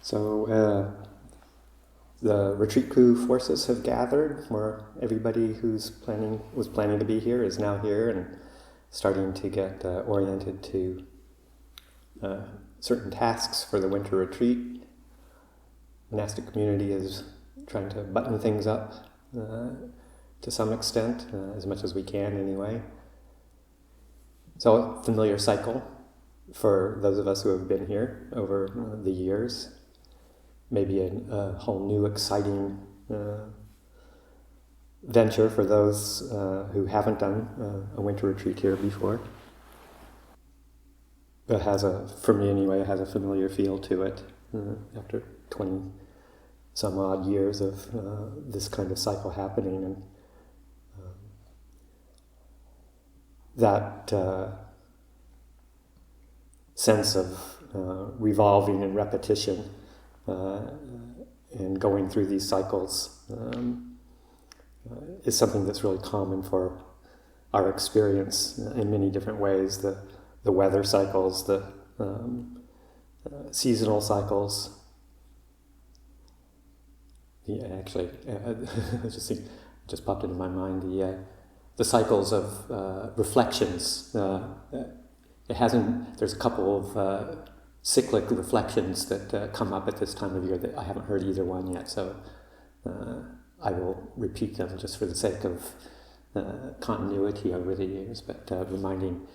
So the retreat crew forces have gathered, where everybody was planning to be here is now here and starting to get oriented to certain tasks for the winter retreat. Monastic community is trying to button things up to some extent, as much as we can anyway. It's a familiar cycle for those of us who have been here over the years. Maybe a whole new exciting venture for those who haven't done a winter retreat here before. It has for me anyway, it has a familiar feel to it after 20 some odd years of this kind of cycle happening, and that sense of revolving and repetition and going through these cycles is something that's really common for our experience in many different ways. The weather cycles, the seasonal cycles. Yeah, actually, just popped into my mind the cycles of reflections. There's a couple of cyclic reflections that come up at this time of year that I haven't heard either one yet, so I will repeat them just for the sake of continuity over the years, but reminding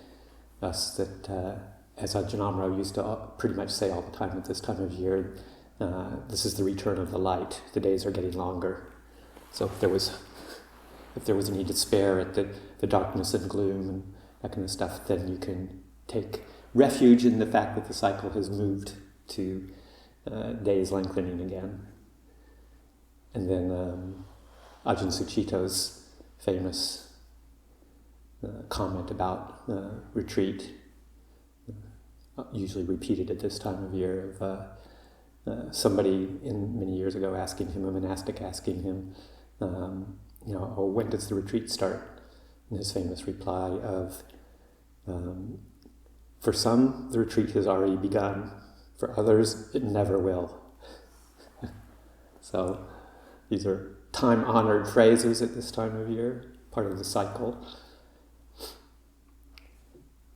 us that, as Ajahn used to pretty much say all the time at this time of year, this is the return of the light. The days are getting longer. So if there was any despair at the darkness and gloom and that kind of stuff, then you can take refuge in the fact that the cycle has moved to days lengthening again. And then Ajahn Sucitto's famous comment about retreat, usually repeated at this time of year, of somebody many years ago a monastic asking him, when does the retreat start? And his famous reply of, for some, the retreat has already begun. For others, it never will. So these are time-honored phrases at this time of year, part of the cycle.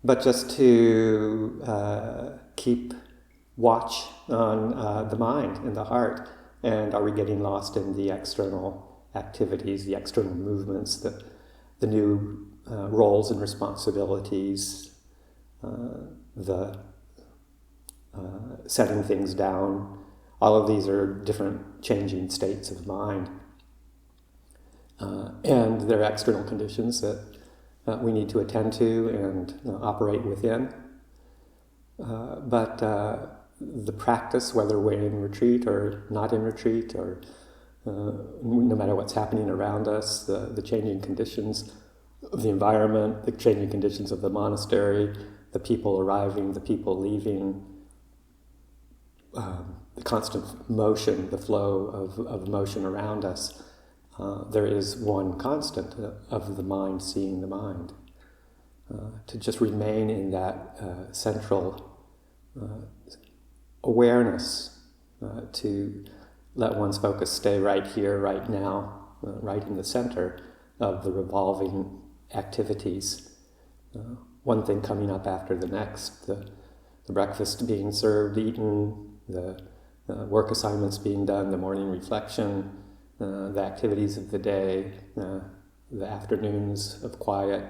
But just to keep watch on the mind and the heart, and are we getting lost in the external activities, the external movements, the new roles and responsibilities, the setting things down. All of these are different changing states of mind. And there are external conditions that we need to attend to and operate within. But the practice, whether we're in retreat or not in retreat, or no matter what's happening around us, the changing conditions of the environment, the changing conditions of the monastery, the people arriving, the people leaving, the constant motion, the flow of motion around us, there is one constant of the mind seeing the mind. To just remain in that central awareness, to let one's focus stay right here, right now, right in the center of the revolving activities. One thing coming up after the next, the breakfast being served, eaten, the work assignments being done, the morning reflection, the activities of the day, the afternoons of quiet,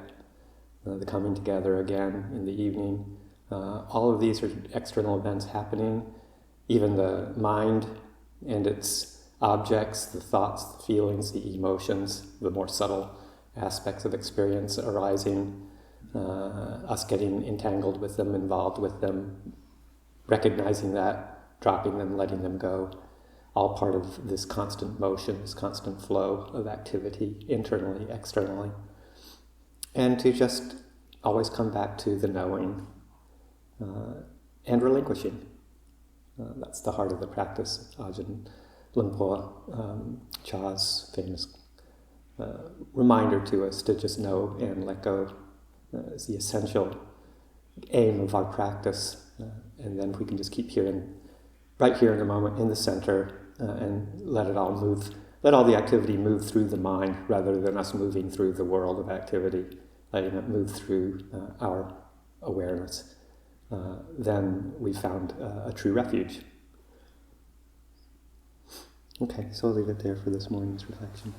the coming together again in the evening. All of these are external events happening. Even the mind and its objects, the thoughts, the feelings, the emotions, the more subtle aspects of experience arising, us getting entangled with them, involved with them, recognizing that, dropping them, letting them go, all part of this constant motion, this constant flow of activity, internally, externally. And to just always come back to the knowing and relinquishing. That's the heart of the practice. Ajahn Lumpo Cha's famous reminder to us to just know and let go is the essential aim of our practice. And then we can just keep hearing right here in the moment, in the center, and let all the activity move through the mind rather than us moving through the world of activity, letting it move through our awareness. Then we found a true refuge. Okay, so I'll leave it there for this morning's reflection.